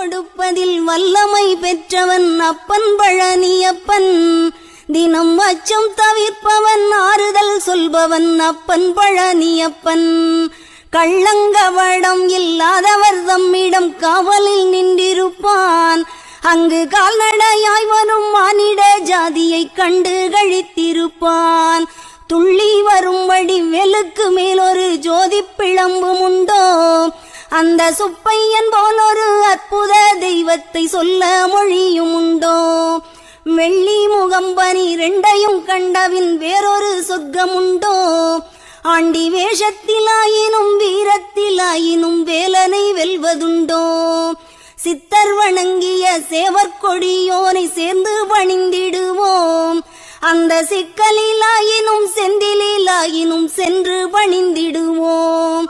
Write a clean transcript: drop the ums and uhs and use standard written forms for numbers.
கொடுப்பதில் வல்லமை பெற்றவன் அப்பன் பழனியப்பன். தினம் அச்சம் தவிர்ப்பவன் ஆறுதல் சொல்பவன் அப்பன் பழனியப்பன். கள்ளங்கவடம் இல்லாதவர் தம்மிடம் காவலில் நின்றிருப்பான். அங்கு கால்நடையாய் வரும் மானிட ஜாதியை கண்டு கழித்திருப்பான். துள்ளி வரும்படி வெளுக்கு மேலொரு ஜோதி பிழம்பும் உண்டோ? அந்த சுப்பையன் போல் ஒரு அற்புத தெய்வத்தை சொல்ல மொழியும் உண்டோ? வெள்ளி முகம் 12 கண்டவின் வேறொரு சொர்க்கம் உண்டோ? ஆண்டி வேஷத்திலாயினும் வீரத்திலாயினும் வேலனை வெல்வதுண்டோ? சித்தர் வணங்கிய சேவற்கொடியோனை சேர்ந்து பணிந்திடுவோம். அந்த சிக்கலிலாயினும் செந்திலாயினும் சென்று பணிந்திடுவோம்.